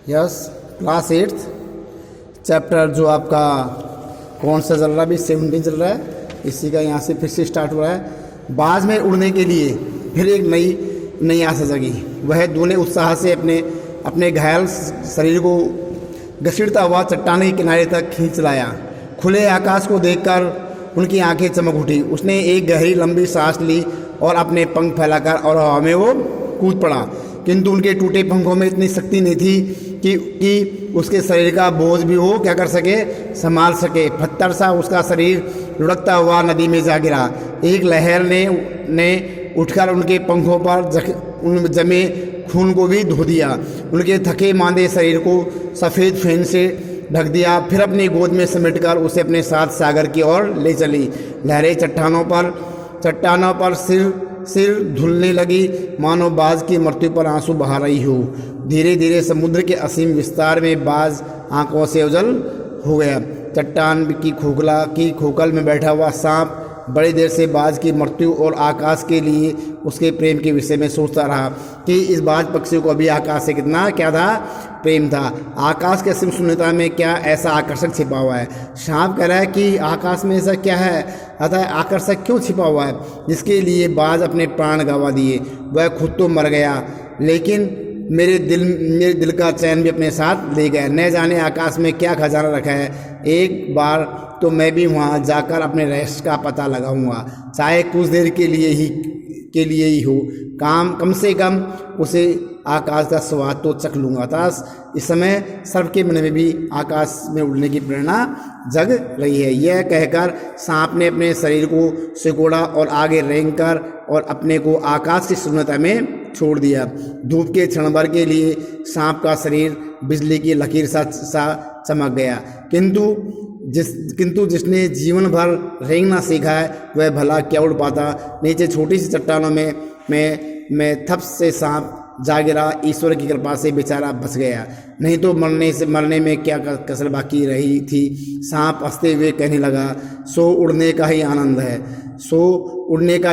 Yes, class 8th chapter जो आपका कौन सा चल रहा है अभी, 17 चल रहा है। इसी का यहाँ से फिर से स्टार्ट हो रहा है। बाज में उड़ने के लिए फिर एक नई आशा जगी। वह दूने उत्साह से अपने घायल शरीर को घसीटता हुआ चट्टान के किनारे तक खींच लाया। खुले आकाश को देखकर उनकी आंखें चमक उठी। उसने एक गहरी लंबी सांस ली और अपने पंख फैलाकर और हवा में वो कूद पड़ा, किंतु उनके टूटे पंखों में इतनी शक्ति नहीं थी कि उसके शरीर का बोझ भी वो क्या कर सके, संभाल सके। पत्थर सा उसका शरीर लुढ़कता हुआ नदी में जा गिरा। एक लहर ने उठकर उनके पंखों पर जमे खून को भी धो दिया। उनके थके मांदे शरीर को सफ़ेद फेन से ढक दिया। फिर अपनी गोद में समेटकर उसे अपने साथ सागर की ओर ले चली। लहरें चट्टानों पर सिर धुलने लगी, मानो बाज की मृत्यु पर आंसू बहा रही हो। धीरे धीरे समुद्र के असीम विस्तार में बाज आंखों से उजल हो गया। चट्टान की खोखल में बैठा हुआ सांप बड़ी देर से बाज की मृत्यु और आकाश के लिए उसके प्रेम के विषय में सोचता रहा कि इस बाज पक्षी को अभी आकाश से कितना क्या था, प्रेम था। आकाश के असीम शून्यता में क्या ऐसा आकर्षक छिपा हुआ है। सांप कह रहा है कि आकाश में ऐसा क्या है, अतः आकर्षक क्यों छिपा हुआ है जिसके लिए बाज अपने प्राण गंवा दिए। वह खुद तो मर गया, लेकिन मेरे दिल का चैन भी अपने साथ ले गया। न जाने आकाश में क्या खजाना रखा है। एक बार तो मैं भी वहाँ जाकर अपने रहस्य का पता लगाऊंगा, चाहे कुछ देर के लिए ही हो। कम से कम उसे आकाश का स्वाद तो चख लूँगा। था इस समय सबके मन में भी आकाश में उड़ने की प्रेरणा जग रही है। यह कहकर सांप ने अपने शरीर को सिकोड़ा और आगे रेंग कर और अपने को आकाश की शून्यता में छोड़ दिया। धूप के क्षण भर के लिए सांप का शरीर बिजली की लकीर सा चमक गया, किंतु जिसने जीवन भर रेंगना सीखा है वह भला क्या उड़ पाता। नीचे छोटी सी चट्टानों में थप से सांप जा गिरा। ईश्वर की कृपा से बेचारा बच गया, नहीं तो मरने में क्या कसर बाकी रही थी। सांप हंसते हुए कहने लगा, सो उड़ने का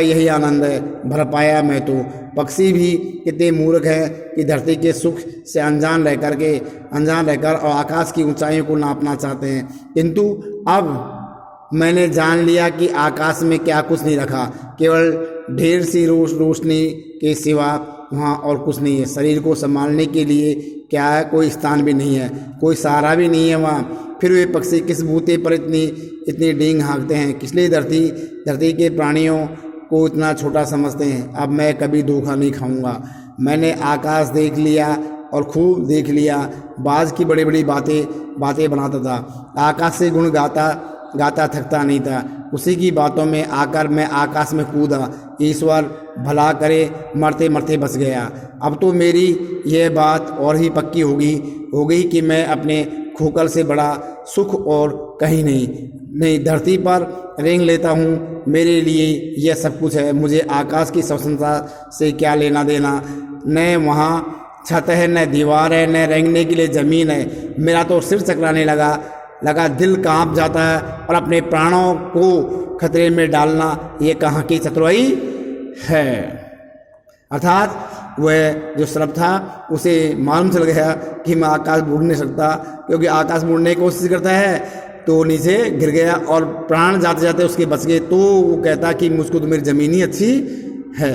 यही आनंद है, भर पाया मैं तो। पक्षी भी कितने मूर्ख है कि धरती के सुख से अनजान रहकर और आकाश की ऊंचाइयों को नापना चाहते हैं। किंतु अब मैंने जान लिया कि आकाश में क्या कुछ नहीं रखा, केवल ढेर सी रोशनी के सिवा वहाँ और कुछ नहीं है। शरीर को संभालने के लिए क्या है, कोई स्थान भी नहीं है, कोई सहारा भी नहीं है वहाँ। फिर वे पक्षी किस बूते पर इतनी डींग हाँकते हैं, किस लिए धरती के प्राणियों को इतना छोटा समझते हैं। अब मैं कभी धोखा नहीं खाऊंगा। मैंने आकाश देख लिया और खूब देख लिया। बाज की बड़ी बड़ी बातें बनाता था, आकाश से गुण गाता थकता नहीं था। उसी की बातों में आकर मैं आकाश में कूदा। ईश्वर भला करे, मरते मरते बच गया। अब तो मेरी यह बात और ही पक्की हो गई कि मैं अपने खोखल से बड़ा सुख और कहीं नहीं धरती पर रेंग लेता हूँ। मेरे लिए यह सब कुछ है। मुझे आकाश की स्वतंत्रता से क्या लेना देना। न वहाँ छत है, न दीवार है, न रेंगने के लिए ज़मीन है। मेरा तो सिर चकराने लगा, दिल कांप जाता है। और अपने प्राणों को खतरे में डालना ये कहाँ की चतुराई है। अर्थात वह जो सर्प था उसे मालूम चल गया कि मैं आकाश बूढ़ नहीं सकता, क्योंकि आकाश बूढ़ने की कोशिश करता है तो नीचे गिर गया और प्राण जाते जाते उसके बच गए। तो वो कहता कि मुझको तो मेरी ज़मीन ही अच्छी है।